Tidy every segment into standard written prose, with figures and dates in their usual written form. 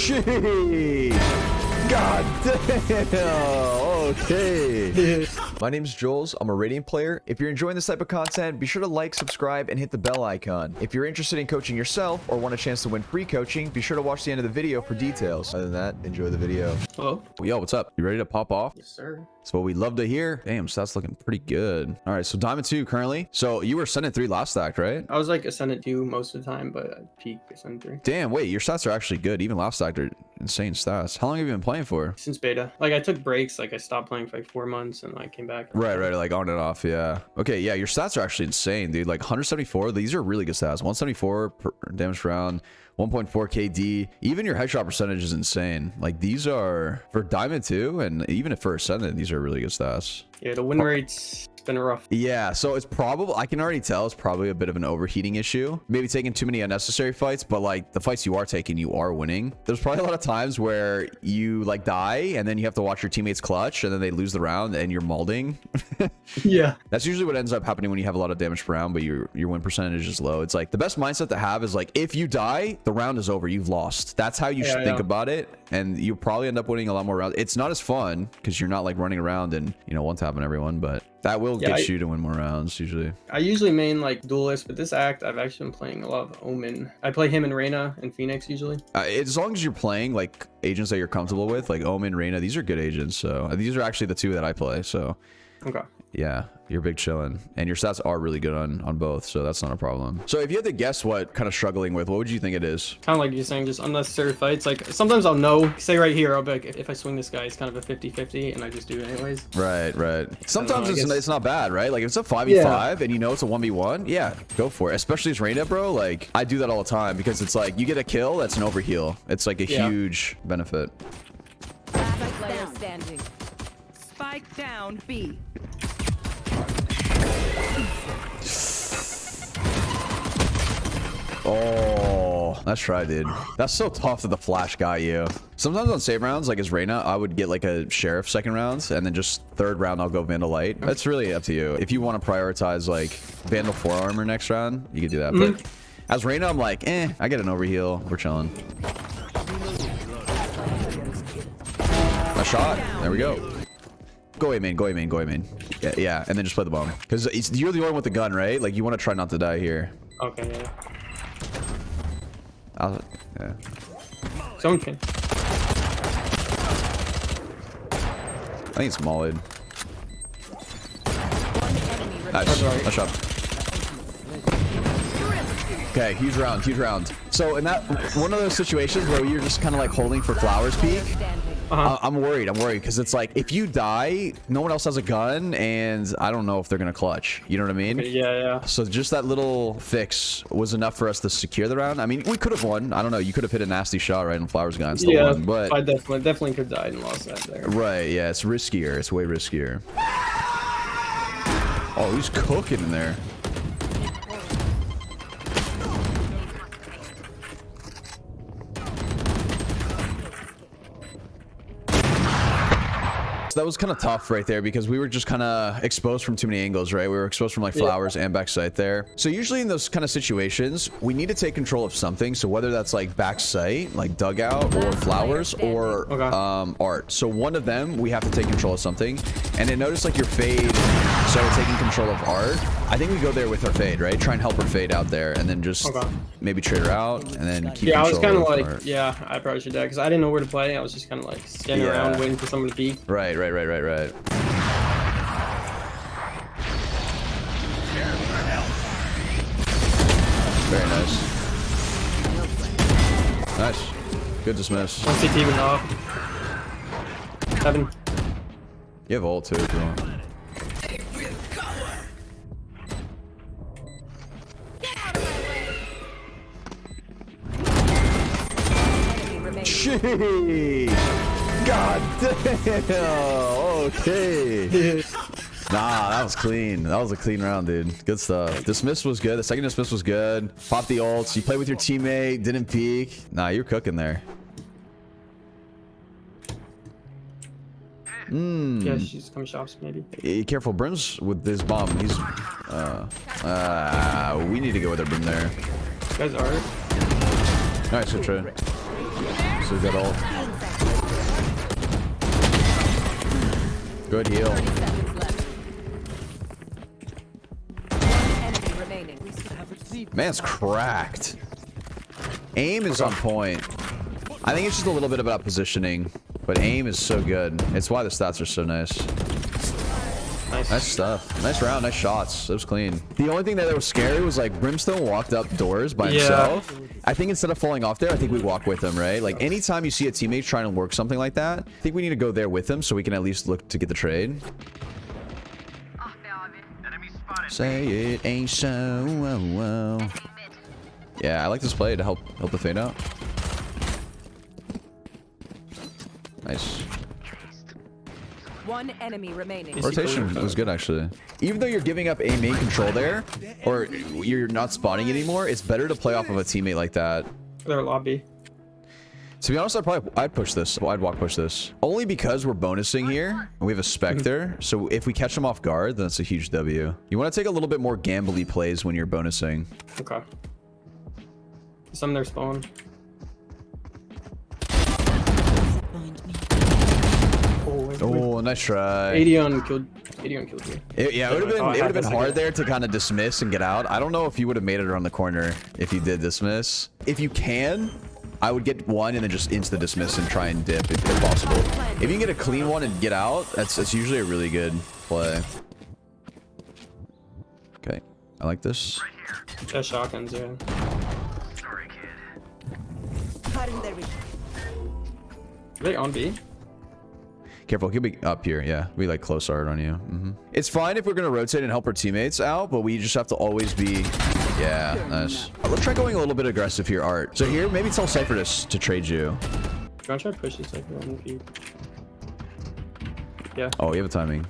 Jeez. God damn. Okay. My name's Jollz. I'm a Radiant player. If you're enjoying this type of content, be sure to like, subscribe, and hit the bell icon. If you're interested in coaching yourself or want a chance to win free coaching, be sure to watch the end of the video for details. Other than that, enjoy the video. Hello? Yo, what's up? You ready to pop off? Yes, sir. That's what we love to hear. Damn, stats looking pretty good. All right, so Diamond 2 currently. So you were Ascendant 3 last stack, right? I was like Ascendant 2 most of the time, but I peaked Ascendant 3. Damn, wait, your stats are actually good. Even last stack are insane stats. How long have you been playing for? Since beta. Like, I took breaks. Like, I stopped playing for like 4 months and I came back. Right, like on and off, yeah. Okay, yeah, your stats are actually insane, dude. Like 174, these are really good stats. 174 per damage per round, 1.4 KD. Even your headshot percentage is insane. Like these are, for Diamond 2, and even for Ascendant, these are really good stats. Yeah, the win rate's been rough. Yeah, so it's probably, I can already tell it's probably a bit of an overheating issue. Maybe taking too many unnecessary fights, but like the fights you are taking, you are winning. There's probably a lot of times where you like die and then you have to watch your teammates clutch and then they lose the round and you're molding. Yeah. That's usually what ends up happening when you have a lot of damage per round, but your win percentage is low. It's like the best mindset to have is like, if you die, the round is over. You've lost. That's how you should think about it. And you probably end up winning a lot more rounds. It's not as fun because you're not like running around and, you know, one-tapping everyone, but that will get you to win more rounds usually. I usually main like duelist, but this act I've actually been playing a lot of Omen. I play him and Reyna and Phoenix usually. As long as you're playing like agents that you're comfortable with, like Omen, Reyna, these are good agents. So these are actually the two that I play. So okay. Yeah, you're big chilling, and your stats are really good on both, so that's not a problem. So if you had to guess what kind of struggling with, what would you think it is? Kind of like you're saying, just unnecessary fights. Like sometimes I'll know, say right here, I'll be like, if I swing this guy, it's kind of a 50-50, and I just do it anyways. Right. Sometimes it's not bad, right? Like if it's a 5v5 and you know it's a 1v1, yeah, go for it. Especially as Reyna, bro. Like I do that all the time because it's like you get a kill, that's an overheal. It's like a huge benefit. Player standing. Spike down B. Oh, that's right, dude. That's so tough that the flash got you. Sometimes on save rounds, like as Reyna, I would get like a Sheriff second round, and then just third round, I'll go Vandal Light. That's really up to you. If you want to prioritize like Vandal 4 armor next round, you can do that. But as Reyna, I'm like, I get an overheal. We're chilling. A shot. There we go. Go away, main. Go away, main. Go away, main. Yeah, and then just play the bomb. Because you're the one with the gun, right? Like, you want to try not to die here. Okay, yeah. Yeah. Someone can. I think it's Maulid. Nice shot. Okay, huge round. So in that, one of those situations where you're just kind of like holding for Flowers peak, I'm worried because it's like if you die, no one else has a gun, and I don't know if they're gonna clutch. You know what I mean? Okay, yeah. So just that little fix was enough for us to secure the round. I mean, we could have won. I don't know. You could have hit a nasty shot right on Flowers' gun and still won, but I definitely could have died and lost that there. Right? Yeah, it's riskier. It's way riskier. Oh, he's cooking in there. That was kind of tough right there because we were just kind of exposed from too many angles, right? We were exposed from like Flowers and backside there. So usually in those kind of situations, we need to take control of something. So whether that's like backside, like dugout, or Flowers, or art. So one of them, we have to take control of something. And then notice like your fade started taking control of art. I think we go there with our fade, right? Try and help her fade out there, and then just maybe trade her out, and then keep control. I was kind of like, I probably should die because I didn't know where to play. I was just kind of like standing around waiting for someone to peek. Right. Very nice. Nice. Good dismiss. One CT even off. 7. You have ult too if you want. Jeez. God damn. Okay. Nah, that was clean. That was a clean round, dude. Good stuff. Dismiss was good. The second dismiss was good. Pop the ults. You played with your teammate. Didn't peek. Nah, you're cooking there. Yeah, she's coming shops maybe. Careful, Brim's with this bomb. He's we need to go with our Brim there. You guys are. Alright, good trade. So good ult. Good heal. 30 seconds left. One enemy remaining. Man's cracked. Aim is on point. I think it's just a little bit about positioning, but aim is so good. It's why the stats are so nice. Nice stuff. Nice round, nice shots. It was clean. The only thing that was scary was like Brimstone walked up doors by himself. I think instead of falling off there, I think we walk with him, right? Like anytime you see a teammate trying to work something like that, I think we need to go there with him so we can at least look to get the trade. Say it ain't so. Yeah, I like this play to help the fade out. Nice. One enemy remaining. Rotation was good actually. Even though you're giving up a main control there, or you're not spotting anymore, it's better to play off of a teammate like that. Their lobby. To be honest, I'd push this. I'd walk push this. Only because we're bonusing here, and we have a Spectre. So if we catch them off guard, then it's a huge W. You want to take a little bit more gambly plays when you're bonusing. Okay. Some their spawn. Oh, nice try. 80 on killed me. Yeah, it would have been hard there to kind of dismiss and get out. I don't know if you would have made it around the corner if you did dismiss. If you can, I would get one and then just into the dismiss and try and dip if possible. If you can get a clean one and get out, that's usually a really good play. Okay, I like this. Yeah, shotguns, yeah. Are they on B? Careful, he'll be up here. Yeah, we like close art on you. It's fine if we're gonna rotate and help our teammates out, but we just have to always be. Yeah, nice. Let's try going a little bit aggressive here, Art. So here, maybe tell Cypher to trade you. Do you want to try to push this Cypher on the Yeah. Oh, you have a timing.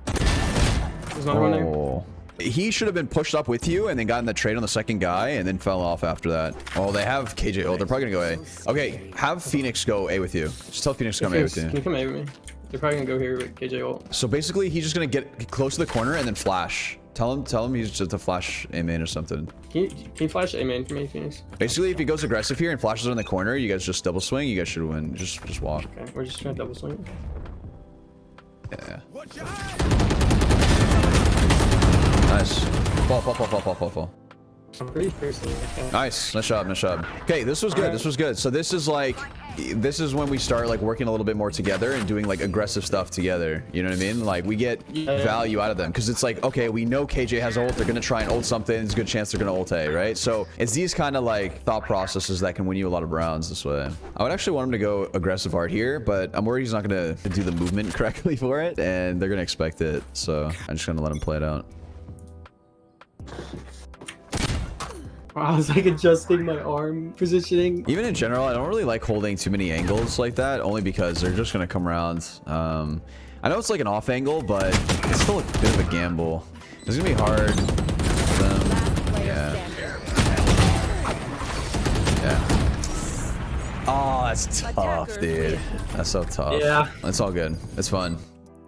There's another one there. He should have been pushed up with you and then gotten the trade on the second guy and then fell off after that. Oh, they have KJ. Oh, they're probably gonna go A. Okay, have Phoenix go A with you. Just tell Phoenix to come A with you. Can you come A with me? They're probably gonna go here with KJ ult. So basically, he's just gonna get close to the corner and then flash. Tell him he's just a flash A main or something. Can you flash A main for me, Phoenix? Basically, if he goes aggressive here and flashes on the corner, you guys just double swing. You guys should win. Just walk. Okay, we're just gonna double swing. Yeah. Nice. Fall. I'm pretty thirsty. Okay. Nice job. Okay, this was good. This was good. So this is when we start like working a little bit more together and doing like aggressive stuff together. You know what I mean? Like we get value out of them because it's like, okay, we know KJ has ult. They're gonna try and ult something. There's a good chance they're gonna ult A, right? So it's these kind of like thought processes that can win you a lot of rounds this way. I would actually want him to go aggressive art here, but I'm worried he's not gonna do the movement correctly for it, and they're gonna expect it. So I'm just gonna let him play it out. I was like adjusting my arm positioning. Even in general, I don't really like holding too many angles like that, only because they're just gonna come around. I know it's like an off angle, but it's still a bit of a gamble. It's gonna be hard for them. Yeah. Oh, that's tough, dude. That's so tough. Yeah. It's all good. It's fun.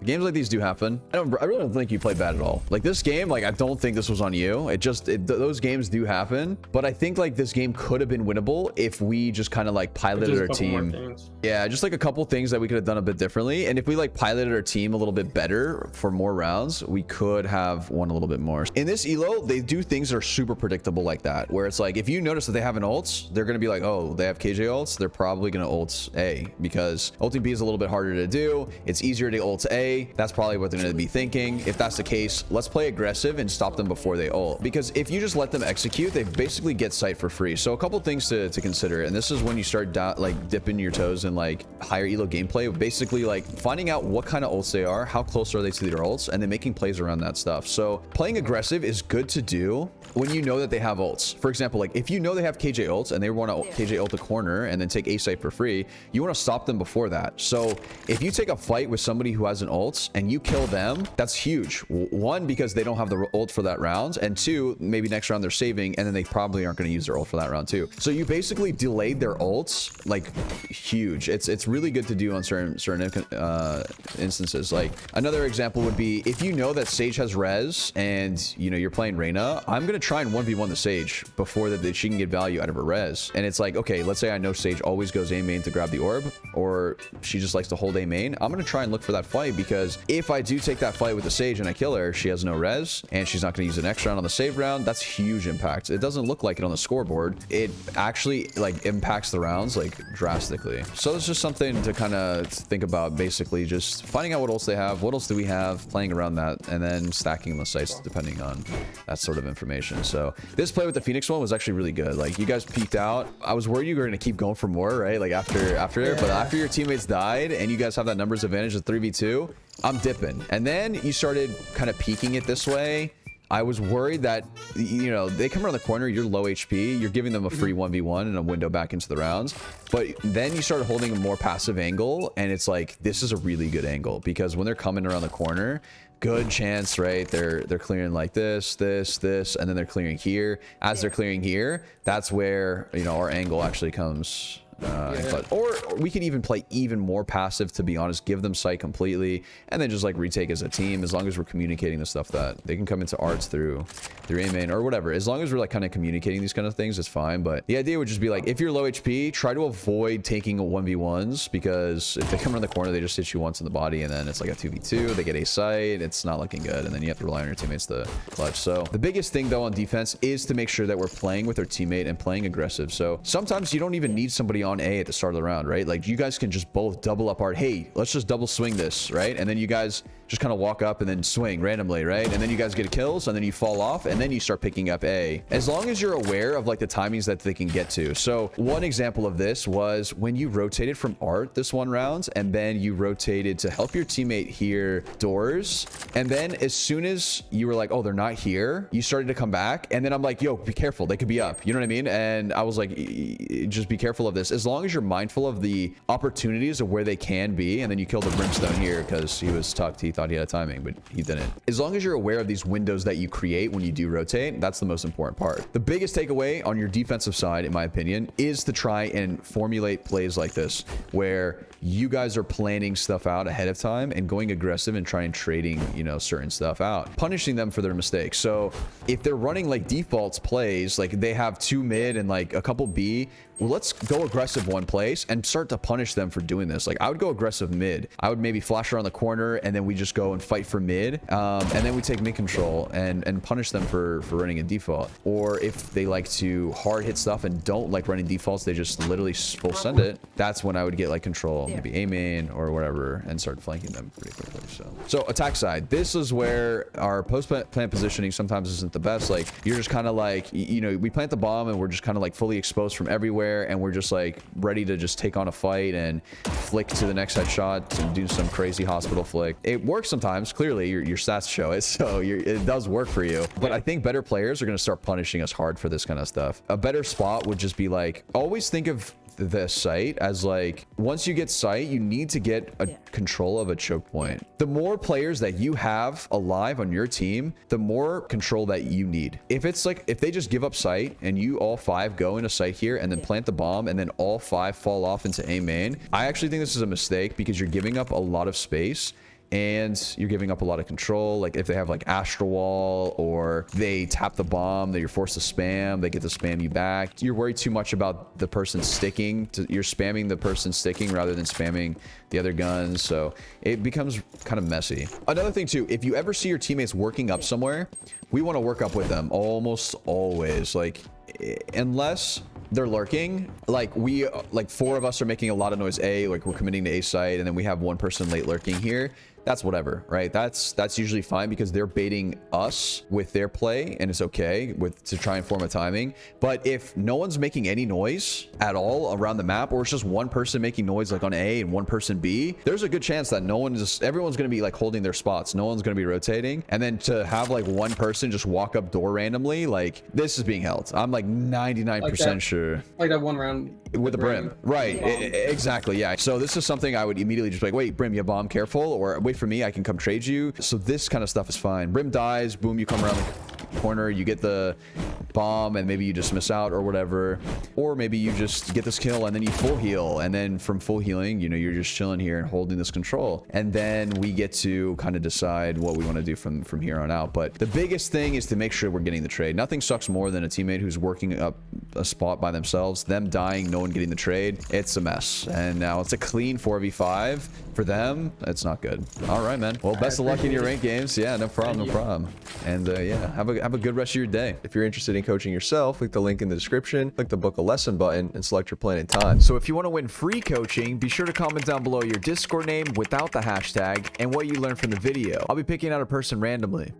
Games like these do happen. I really don't think you played bad at all. Like this game, like I don't think this was on you. Those games do happen. But I think like this game could have been winnable if we just kind of like piloted our team. Yeah, just like a couple things that we could have done a bit differently. And if we like piloted our team a little bit better for more rounds, we could have won a little bit more. In this elo, they do things that are super predictable like that, where it's like if you notice that they have an ult, they're gonna be like, oh, they have KJ ults. They're probably gonna ult A because ulting B is a little bit harder to do. It's easier to ult A. That's probably what they're going to be thinking. If that's the case, let's play aggressive and stop them before they ult. Because if you just let them execute, they basically get sight for free. So a couple things to consider. And this is when you start like dipping your toes in like higher elo gameplay. Basically like finding out what kind of ults they are, how close are they to their ults, and then making plays around that stuff. So playing aggressive is good to do when you know that they have ults. For example, like if you know they have KJ ults and they want to KJ ult the corner and then take A site for free, you want to stop them before that. So if you take a fight with somebody who has an ult and you kill them, that's huge. One, because they don't have the ult for that round, and two, maybe next round they're saving and then they probably aren't going to use their ult for that round too. So you basically delayed their ults like huge. It's really good to do on certain instances. Like another example would be if you know that Sage has res and you know you're playing Reyna, I'm going to try and 1v1 the Sage before that she can get value out of her res. And it's like, okay, let's say I know Sage always goes A main to grab the orb, or she just likes to hold A main. I'm going to try and look for that fight, because if I do take that fight with the Sage and I kill her, she has no res and she's not going to use an extra round on the save round. That's huge impact. It doesn't look like it on the scoreboard. It actually like impacts the rounds like drastically. So it's just something to kind of think about, basically just finding out what else they have, what else do we have, playing around that, and then stacking the sites depending on that sort of information. So this play with the Phoenix one was actually really good. Like, you guys peeked out. I was worried you were going to keep going for more, right? Like after but after your teammates died and you guys have that numbers advantage of 3v2, I'm dipping. And then you started kind of peeking it this way. I was worried that, you know, they come around the corner, you're low HP, you're giving them a free 1v1 and a window back into the rounds. But then you started holding a more passive angle, and it's like, this is a really good angle, because when they're coming around the corner, good chance, right? They're clearing like this, and then they're clearing here. As they're clearing here, that's where, you know, our angle actually comes. Or we could even play even more passive, to be honest, give them sight completely, and then just like retake as a team, as long as we're communicating the stuff that they can come into arts through A main or whatever. As long as we're like kind of communicating these kind of things, it's fine. But the idea would just be like, if you're low HP, try to avoid taking 1v1s, because if they come around the corner, they just hit you once in the body, and then it's like a 2v2, they get a sight, it's not looking good, and then you have to rely on your teammates to clutch. So the biggest thing though on defense is to make sure that we're playing with our teammate and playing aggressive. So sometimes you don't even need somebody on A at the start of the round, right? Like, you guys can just both double up art. Hey, let's just double swing this, right? And then you guys just kind of walk up and then swing randomly, right? And then you guys get kills, and then you fall off, and then you start picking up A, as long as you're aware of like the timings that they can get to. So one example of this was when you rotated from art this one round, and then you rotated to help your teammate hear doors, and then as soon as you were like, oh, they're not here, you started to come back, and then I'm like, yo, be careful, they could be up, you know what I mean? And I was like, just be careful of this, as long as you're mindful of the opportunities of where they can be. And then you kill the brimstone here because he was tucked. He thought he had timing, but he didn't. As long as you're aware of these windows that you create when you do rotate, that's the most important part. The biggest takeaway on your defensive side, in my opinion, is to try and formulate plays like this, where you guys are planning stuff out ahead of time and going aggressive and trying trading, you know, certain stuff out, punishing them for their mistakes. So if they're running like defaults plays, like they have 2 mid and like a couple B, well, let's go aggressive one place and start to punish them for doing this. Like, I would go aggressive mid. I would maybe flash around the corner, and then we just go and fight for mid. And then we take mid control and punish them for running a default. Or if they like to hard hit stuff and don't like running defaults, they just literally full send it. That's when I would get like control, maybe A main or whatever, and start flanking them pretty quickly. So attack side, this is where our post plant positioning sometimes isn't the best. Like, you're just kind of like, you know, we plant the bomb and we're just kind of like fully exposed from everywhere, and we're just like ready to just take on a fight and flick to the next headshot and do some crazy hospital flick. It works sometimes, clearly your stats show it, so it does work for you. But I think better players are going to start punishing us hard for this kind of stuff. A better spot would just be like, always think of the site as like, once you get sight, you need to get a control of a choke point. The more players that you have alive on your team, the more control that you need. If it's like, if they just give up sight and you all 5 go into sight here and then plant the bomb and then all 5 fall off into A main, I actually think this is a mistake, because you're giving up a lot of space and you're giving up a lot of control. Like, if they have like Astral Wall, or they tap the bomb that you're forced to spam, they get to spam you back. You're worried too much about the person sticking. You're spamming the person sticking rather than spamming the other guns. So it becomes kind of messy. Another thing too, if you ever see your teammates working up somewhere, we want to work up with them almost always. Like, unless they're lurking, like 4 of us are making a lot of noise A, like we're committing to A site, and then we have 1 person late lurking here. That's whatever, right? That's usually fine, because they're baiting us with their play, and it's okay to try and form a timing. But if no one's making any noise at all around the map, or it's just 1 person making noise like on A and 1 person B, there's a good chance that everyone's going to be like holding their spots. No one's going to be rotating. And then to have like 1 person just walk up door randomly, like, this is being held. I'm like 99% sure. Like that 1 round with the brim. Right. Exactly. Yeah. So this is something I would immediately just be like, wait, brim, you have bomb, careful, or wait for me, I can come trade you. So this kind of stuff is fine. Brim dies, boom, you come around the corner, you get the bomb and maybe you just miss out or whatever. Or maybe you just get this kill and then you full heal. And then from full healing, you know, you're just chilling here and holding this control. And then we get to kind of decide what we want to do from here on out. But the biggest thing is to make sure we're getting the trade. Nothing sucks more than a teammate who's working up a spot by themselves, them dying, no one getting the trade. It's a mess. And now it's a clean 4v5 for them. It's not good. All right, man. Well, best of luck in your rank games. Yeah, no problem, no problem. And yeah, have a good rest of your day. If you're interested in coaching yourself, click the link in the description, click the book a lesson button, and select your plan and time. So if you want to win free coaching, be sure to comment down below your Discord name without the hashtag and what you learned from the video. I'll be picking out a person randomly.